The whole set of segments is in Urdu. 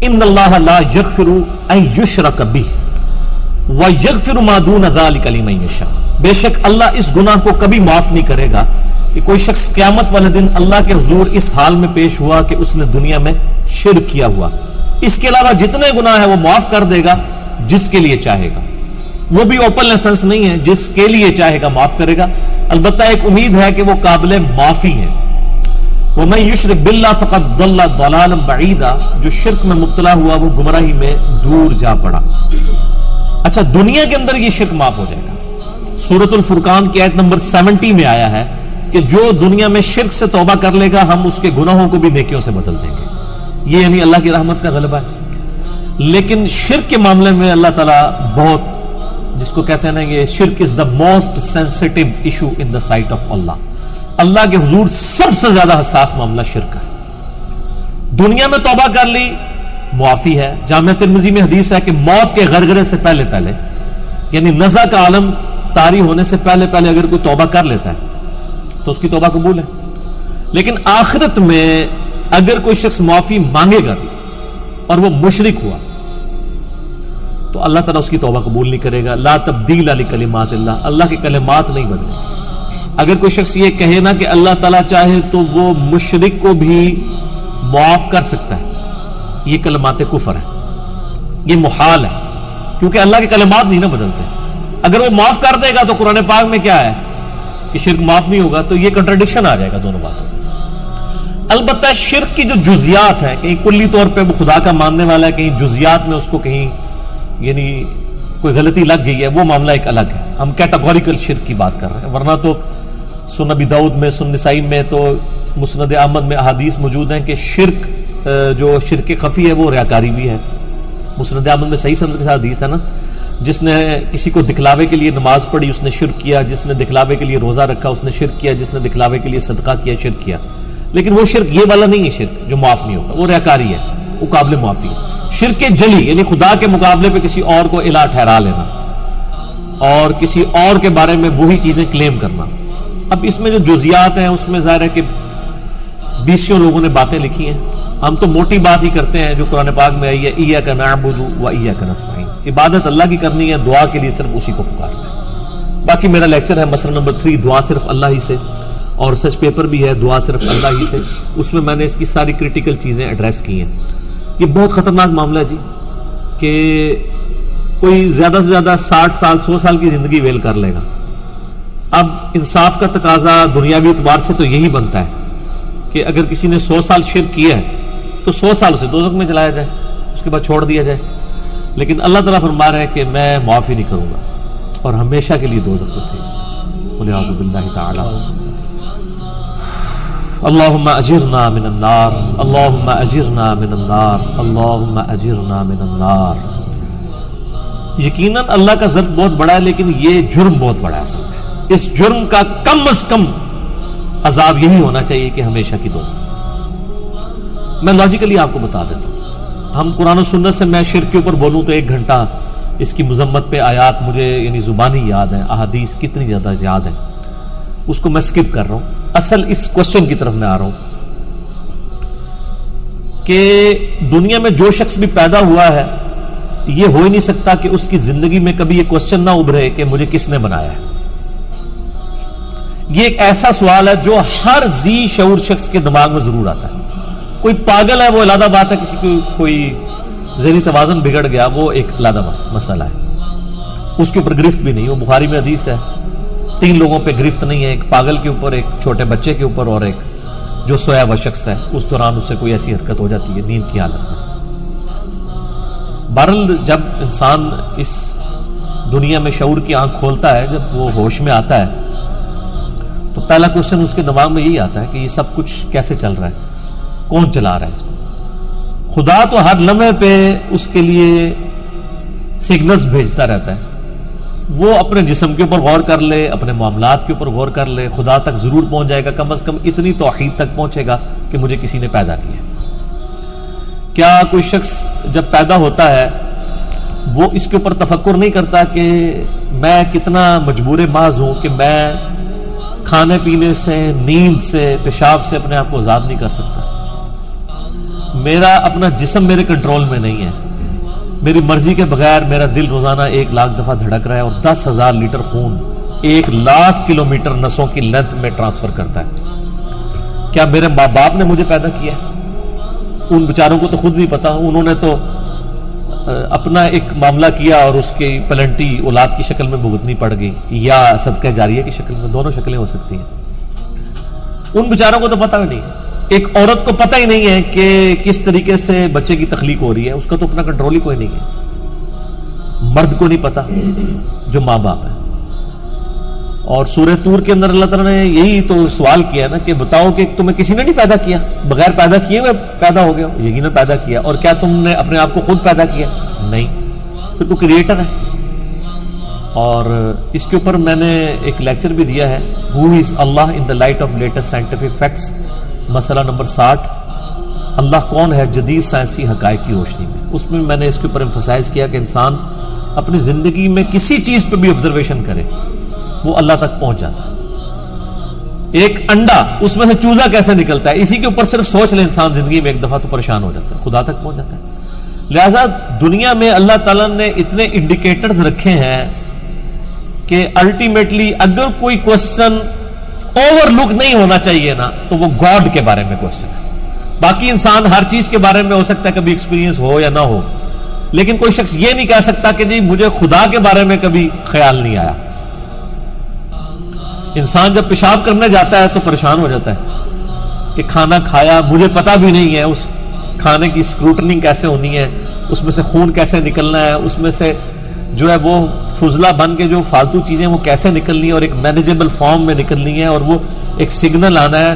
ان اللہ لا یغفر ان یشرک بہ ویغفر ما دون ذلک لمن یشاء. بے شک اللہ اس گناہ کو کبھی معاف نہیں کرے گا کہ کوئی شخص قیامت والے دن اللہ کے حضور اس حال میں پیش ہوا کہ اس نے دنیا میں شرک کیا ہوا. اس کے علاوہ جتنے گناہ ہیں وہ معاف کر دے گا جس کے لیے چاہے گا. وہ بھی اوپن لائسنس نہیں ہے, جس کے لیے چاہے گا معاف کرے گا. البتہ ایک امید ہے کہ وہ قابل معافی ہے. وَمَن يُشْرِكْ بِاللَّهِ فَقَدْ ضَلَّ ضَلَالًا بَعِيدًا. جو شرک میں مبتلا ہوا وہ گمراہی میں دور جا پڑا. اچھا, دنیا کے اندر یہ شرک معاف ہو جائے گا. سورۃ الفرقان کی آیت نمبر 70 میں آیا ہے کہ جو دنیا میں شرک سے توبہ کر لے گا ہم اس کے گناہوں کو بھی نیکیوں سے بدل دیں گے. یہ یعنی اللہ کی رحمت کا غلبہ ہے. لیکن شرک کے معاملے میں اللہ تعالیٰ بہت, جس کو کہتے ہیں نا یہ شرک is the most sensitive issue in the sight of Allah. Allah کے حضور سب سے زیادہ حساس معاملہ شرک ہے. دنیا میں توبہ کر لی معافی ہے. جامعہ ترمذی میں حدیث ہے کہ موت کے غرغرے سے پہلے پہلے, یعنی نزع کا عالم طاری ہونے سے پہلے پہلے اگر کوئی توبہ کر لیتا ہے تو اس کی توبہ قبول ہے. لیکن آخرت میں اگر کوئی شخص معافی مانگے گا اور وہ مشرک ہوا تو اللہ تعالیٰ اس کی توبہ قبول نہیں کرے گا. لا تبدیل لکلمات اللہ, اللہ کے کلمات نہیں بدلیں. اگر کوئی شخص یہ کہے نا کہ اللہ تعالیٰ چاہے تو وہ مشرک کو بھی معاف کر سکتا ہے, یہ کلمات کفر ہے, یہ محال ہے, کیونکہ اللہ کے کلمات نہیں نا بدلتے. اگر وہ معاف کر دے گا تو قرآن پاک میں کیا ہے کہ شرک معاف نہیں ہوگا, تو یہ کنٹرڈکشن آ جائے گا دونوں باتوں. البتہ شرک کی جو جزیات ہے, کہیں کلی طور پہ وہ خدا کا ماننے والا ہے, کہیں جزیات میں اس کو کہیں یعنی کوئی غلطی لگ گئی ہے, وہ معاملہ ایک الگ ہے. ہم کیٹاگوریکل شرک کی بات کر رہے ہیں. ورنہ تو سنن ابی داؤد میں, سنن نسائی میں, تو مسند احمد میں احادیث موجود ہیں کہ شرک جو شرک خفی ہے وہ ریاکاری بھی ہے. مسند احمد میں صحیح سند کے ساتھ حدیث ہے نا, جس نے کسی کو دکھلاوے کے لیے نماز پڑھی اس نے شرک کیا, جس نے دکھلاوے کے لیے روزہ رکھا اس نے شرک کیا, جس نے دکھلاوے کے لیے صدقہ کیا شرک کیا. لیکن وہ شرک یہ والا نہیں ہے شرک جو معاف نہیں ہوگا, وہ ریاکاری ہے, وہ قابل معافی ہے. شرک جلی یعنی خدا کے مقابلے پہ کسی اور کو الہ ٹھہرا لینا اور کسی اور کے بارے میں وہی چیزیں کلیم کرنا. اب اس میں جو جزیات ہیں اس میں ظاہر ہے کہ 20 لوگوں نے باتیں لکھی ہیں. ہم تو موٹی بات ہی کرتے ہیں جو قرآن پاک میں آئی ہے, ایاک نعبد و ایاک نستعین. عبادت اللہ کی کرنی ہے, دعا کے لیے صرف اسی کو پکارنا ہے. باقی میرا لیکچر ہے مسئلہ نمبر 3, دعا صرف اللہ ہی سے, اور سچ پیپر بھی ہے دعا صرف اللہ ہی سے. اس میں میں نے اس کی ساری کریٹیکل چیزیں ایڈریس کی ہیں. یہ بہت خطرناک معاملہ ہے جی, کہ کوئی زیادہ سے زیادہ 60 سال 100 سال کی زندگی ویل کر لے گا. اب انصاف کا تقاضا دنیاوی اعتبار سے تو یہی بنتا ہے کہ اگر کسی نے 100 سال شرک کیا ہے تو 100 سال اسے دوزخ میں چلایا جائے, اس کے بعد چھوڑ دیا جائے. لیکن اللہ تعالیٰ فرما رہا ہے کہ میں معافی نہیں کروں گا اور ہمیشہ کے لیے دوزخ رکھے گا. والعیاذ باللہ تعالی. اللہم اجرنا من النار, اللہم اجرنا من النار, اللہم اجرنا من النار. یقیناً اللہ کا ظرف بہت بڑا ہے, لیکن یہ جرم بہت بڑا ہے. اصل میں اس جرم کا کم از کم عذاب یہی ہونا چاہیے کہ ہمیشہ کی دوزخ. میں لاجیکلی آپ کو بتا دیتا ہوں. ہم قرآن و سنت سے میں شرک کے اوپر بولوں تو 1 گھنٹہ اس کی مذمت پہ آیات مجھے یعنی زبانی یاد ہیں, احادیث کتنی زیادہ یاد ہیں, اس کو میں سکپ کر رہا ہوں. اصل اس کوشچن کی طرف میں آ رہا ہوں کہ دنیا میں جو شخص بھی پیدا ہوا ہے یہ ہو ہی نہیں سکتا کہ اس کی زندگی میں کبھی یہ کوشچن نہ ابھرے کہ مجھے کس نے بنایا ہے. یہ ایک ایسا سوال ہے جو ہر ذی شعور شخص کے دماغ میں ضرور آتا ہے. کوئی پاگل ہے وہ علیحدہ بات ہے, کسی کو کوئی ذہنی توازن بگڑ گیا وہ ایک علیحدہ مسئلہ ہے, اس کے اوپر گرفت بھی نہیں. وہ بخاری میں حدیث ہے 3 لوگوں پہ گرفت نہیں ہے, ایک پاگل کے اوپر, ایک چھوٹے بچے کے اوپر, اور ایک جو سویا ہوا شخص ہے اس دوران اس سے کوئی ایسی حرکت ہو جاتی ہے نیند کی حالت میں. بہرحال جب انسان اس دنیا میں شعور کی آنکھ کھولتا ہے, جب وہ ہوش میں آتا ہے تو پہلا کوشچن اس کے دماغ میں یہی آتا ہے کہ یہ سب کچھ کیسے چل رہا ہے, کون چلا رہا ہے اس کو. خدا تو ہر لمحے پہ اس کے لیے سگنلز بھیجتا رہتا ہے. وہ اپنے جسم کے اوپر غور کر لے, اپنے معاملات کے اوپر غور کر لے, خدا تک ضرور پہنچ جائے گا. کم از کم اتنی توحید تک پہنچے گا کہ مجھے کسی نے پیدا کیا. کیا کوئی شخص جب پیدا ہوتا ہے وہ اس کے اوپر تفکر نہیں کرتا کہ میں کتنا مجبور محض ہوں کہ میں کھانے پینے سے, نیند سے, پیشاب سے اپنے آپ کو آزاد نہیں کر سکتا, میرا اپنا جسم میرے کنٹرول میں نہیں ہے، میری مرضی کے بغیر میرا دل روزانہ 1,00,000 دفعہ دھڑک رہا ہے اور 10,000 لیٹر خون 1,00,000 کلومیٹر نسوں کی لینتھ میں ٹرانسفر کرتا ہے، کیا میرے ماں باپ نے مجھے پیدا کیا ہے؟ ان بیچاروں کو تو خود نہیں پتا، انہوں نے تو اپنا ایک معاملہ کیا اور اس کی پلنٹی اولاد کی شکل میں بھگتنی پڑ گئی، یا صدقہ جاریہ کی شکل میں، دونوں شکلیں ہو سکتی ہیں۔ ان بیچاروں کو تو پتہ بھی نہیں ہے، ایک عورت کو پتہ ہی نہیں ہے کہ کس طریقے سے بچے کی تخلیق ہو رہی ہے، اس کا تو اپنا کنٹرول ہی کوئی نہیں ہے۔ مرد کو نہیں پتا جو ماں باپ ہے۔ اور سورہ طور کے اندر اللہ تعالیٰ نے یہی تو سوال کیا نا کہ بتاؤ کہ تمہیں کسی نے نہیں پیدا کیا، بغیر پیدا کیے ہوئے پیدا ہو گیا، یقیناً پیدا کیا، اور کیا تم نے اپنے آپ کو خود پیدا کیا؟ نہیں، پھر تو کریٹر ہے۔ اور اس کے اوپر میں نے ایک لیکچر بھی دیا ہے، who is Allah in the light of latest scientific facts, مسئلہ نمبر 60، اللہ کون ہے جدید سائنسی حقائق کی روشنی میں۔ اس میں میں نے اس کے اوپر ایمفسائز کیا کہ انسان اپنی زندگی میں کسی چیز پہ بھی آبزرویشن کرے وہ اللہ تک پہنچ جاتا ہے۔ ایک انڈا، اس میں سے چوزا کیسے نکلتا ہے، اسی کے اوپر صرف سوچ لے انسان زندگی میں ایک دفعہ تو پریشان ہو جاتا ہے، خدا تک پہنچ جاتا ہے۔ لہذا دنیا میں اللہ تعالیٰ نے اتنے انڈیکیٹرز رکھے ہیں کہ الٹیمیٹلی اگر کوئی کوسچن اوور لک نہیں ہونا چاہیے نا تو وہ گاڈ کے بارے میں کوسچن ہے۔ باقی انسان ہر چیز کے بارے میں ہو سکتا ہے کبھی ایکسپیرینس ہو یا نہ ہو، لیکن کوئی شخص یہ نہیں کہہ سکتا کہ جی مجھے خدا کے بارے میں کبھی خیال نہیں آیا۔ انسان جب پیشاب کرنے جاتا ہے تو پریشان ہو جاتا ہے کہ کھانا کھایا، مجھے پتا بھی نہیں ہے اس کھانے کی اسکروٹنگ کیسے ہونی ہے، اس میں سے خون کیسے نکلنا ہے، اس میں سے جو ہے وہ فضلہ بن کے جو فالتو چیزیں وہ کیسے نکلنی ہے اور ایک مینیجیبل فارم میں نکلنی ہے، اور وہ ایک سگنل آنا ہے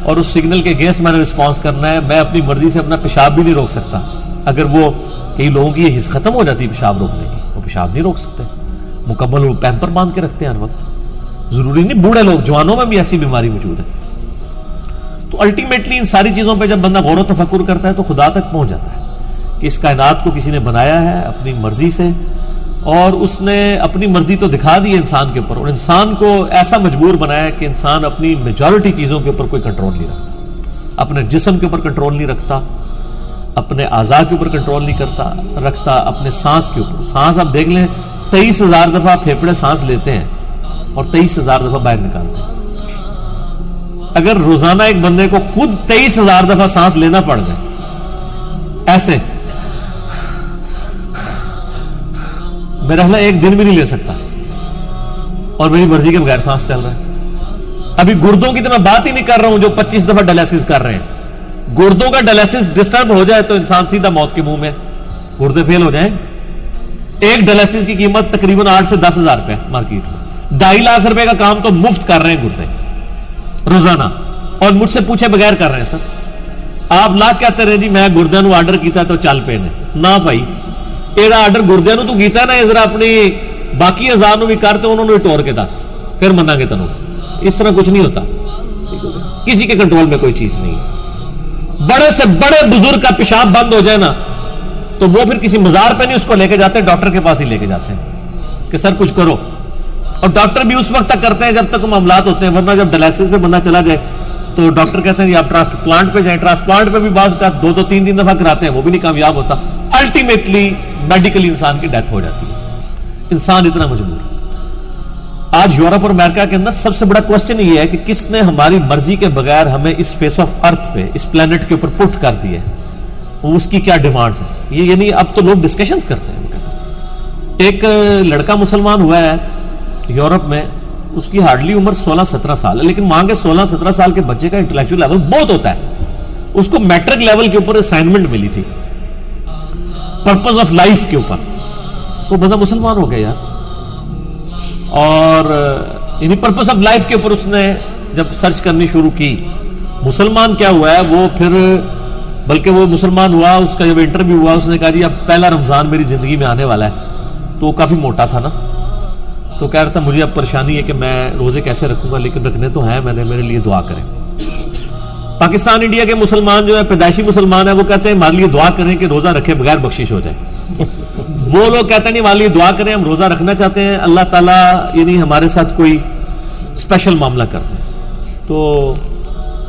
اور اس سگنل کے اگینسٹ میں نے رسپانس کرنا ہے۔ میں اپنی مرضی سے اپنا پیشاب بھی نہیں روک سکتا، اگر وہ کئی لوگوں کی یہ حس ختم ہو جاتی ہے پیشاب روکنے کی، وہ پیشاب نہیں روک سکتے، مکمل وہ پیمپر باندھ کے رکھتے ہیں ہر وقت۔ ضروری نہیں، بوڑھے لوگ، جوانوں میں بھی ایسی بیماری موجود ہے۔ تو الٹیمیٹلی ان ساری چیزوں پہ جب بندہ غور و تفکر کرتا ہے تو خدا تک پہنچ جاتا ہے کہ اس کائنات کو کسی نے بنایا ہے اپنی مرضی سے، اور اس نے اپنی مرضی تو دکھا دی ہے انسان کے اوپر، اور انسان کو ایسا مجبور بنایا کہ انسان اپنی میجورٹی چیزوں کے اوپر کوئی کنٹرول نہیں رکھتا، اپنے جسم کے اوپر کنٹرول نہیں رکھتا، اپنے اعضاء کے اوپر کنٹرول نہیں رکھتا، اپنے سانس کے اوپر۔ سانس آپ دیکھ لیں، 23,000 دفعہ پھیپھڑے سانس لیتے ہیں اور 23,000 دفعہ باہر نکالتے ہیں۔ اگر روزانہ ایک بندے کو خود 23,000 دفعہ سانس لینا پڑ جائے ایسے، میرا خیال ایک دن بھی نہیں لے سکتا، اور میری مرضی کے بغیر سانس چل رہا ہے۔ ابھی گردوں کی تو میں بات ہی نہیں کر رہا ہوں جو 25 دفعہ ڈائلیسس کر رہے ہیں۔ گردوں کا ڈائلیسس ڈسٹرب ہو جائے تو انسان سیدھا موت کے منہ میں، گردے فیل ہو جائیں۔ ایک ڈائلیسس کی قیمت تقریباً 8 سے 10,000 روپے مارکیٹ میں، 2.5 لاکھ روپے کا کام تو مفت کر رہے ہیں گردے روزانہ، اور مجھ سے پوچھے بغیر کر رہے ہیں۔ سر آپ لاکھ کہتے رہے جی میں گردے نو آرڈر کیتا تو چل پے نے، نہ بھائی ایڑا آرڈر گردے نو تو کیتا ہے نا، ذرا اپنی باقی اعضاء نو بھی کرتے انہوں نے ٹور کے دس، پھر منا گے تنو۔ اس طرح کچھ نہیں ہوتا، کسی کے کنٹرول میں کوئی چیز نہیں ہے۔ بڑے سے بڑے بزرگ کا پیشاب بند ہو جائے نا تو وہ پھر کسی مزار پہ نہیں اس کو لے کے جاتے، ڈاکٹر کے پاس ہی لے کے جاتے ہیں کہ سر کچھ کرو، اور ڈاکٹر بھی اس وقت تک کرتے ہیں جب تک وہ معاملات ہوتے ہیں، ورنہ جب ڈائلیسس پہ بندہ چلا جائے تو ڈاکٹر کہتے ہیں آپ ٹرانسپلانٹ پہ جائیں۔ ٹرانسپلانٹ پہ بھی بعض کا 2-3 دفعہ کراتے ہیں، وہ بھی نہیں کامیاب ہوتا، الٹیمیٹلی میڈیکلی انسان کی ڈیتھ ہو جاتی ہے۔ انسان اتنا مجبور ہے۔ آج یورپ اور امریکہ کے اندر سب سے بڑا کوسچن یہ ہے کہ کس نے ہماری مرضی کے بغیر ہمیں اس فیس آف ارتھ پہ، اس پلانٹ کے اوپر پٹ کر دی ہے، اس کی کیا ڈیمانڈز ہیں۔ یہ یعنی اب تو لوگ ڈسکشنز کرتے ہیں۔ ایک لڑکا مسلمان ہوا ہے یورپ میں، اس کی ہارڈلی عمر 16-17 سال ہے، لیکن وہاں کے 16-17 سال کے بچے کا انٹلیکچوئل لیول بہت ہوتا ہے۔ اس کو میٹرک لیول کے اوپر اسائنمنٹ ملی تھی پرپز آف لائف کے اوپر، وہ بندہ مسلمان ہو گیا یار۔ اور یعنی پرپز آف لائف کے اوپر اس نے جب سرچ کرنی شروع کی، مسلمان کیا ہوا ہے وہ، پھر بلکہ وہ مسلمان ہوا، اس کا جب انٹرویو ہوا اس نے کہا جی اب پہلا رمضان میری زندگی میں آنے والا ہے، تو وہ کافی موٹا تھا نا، تو کہہ رہا تھا مجھے اب پریشانی ہے کہ میں روزے کیسے رکھوں گا، لیکن رکھنے تو ہیں، میرے لیے دعا کریں۔ پاکستان انڈیا کے مسلمان جو ہے پیدائشی مسلمان ہیں، وہ کہتے ہیں ہمارے لیے دعا کریں کہ روزہ رکھے بغیر بخشش ہو جائے۔ وہ لوگ کہتے ہیں نہیں ہمارے لیے دعا کریں، ہم روزہ رکھنا چاہتے ہیں، اللہ تعالیٰ یعنی ہمارے ساتھ کوئی اسپیشل معاملہ کرتے ہیں۔ تو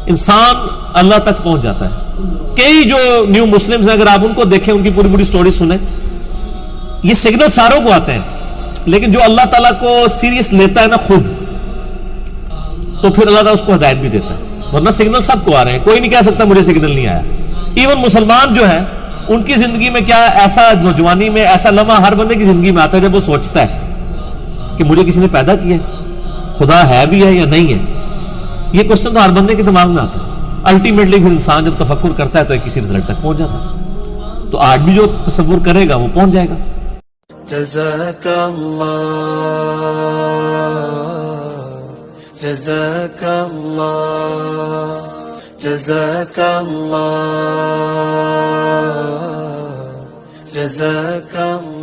انسان اللہ تک پہنچ جاتا ہے۔ کئی جو نیو مسلمز ہیں اگر آپ ان کو دیکھیں، ان کی پوری پوری سٹوری سنیں، یہ سگنل ساروں کو آتے ہیں، لیکن جو اللہ تعالیٰ کو سیریس لیتا ہے نا خود، تو پھر اللہ تعالیٰ اس کو ہدایت بھی دیتا ہے، ورنہ سگنل سب کو آ رہے ہیں، کوئی نہیں کہہ سکتا مجھے سگنل نہیں آیا۔ ایون مسلمان جو ہے ان کی زندگی میں کیا ایسا نوجوانی میں ایسا لمحہ ہر بندے کی زندگی میں آتا ہے جب وہ سوچتا ہے کہ مجھے کسی نے پیدا کیا ہے، خدا ہے بھی ہے یا نہیں ہے، یہ کوشچن تو ہر بندے کے دماغ میں آتا ہے۔ الٹیمیٹلی پھر انسان جب تفکر کرتا ہے تو ایک کسی رزلٹ تک پہنچ جاتا ہے، تو آج بھی جو تصور کرے گا وہ پہنچ جائے گا۔ جزاک اللہ، جزاک اللہ، جزاک اللہ، جزاک اللہ۔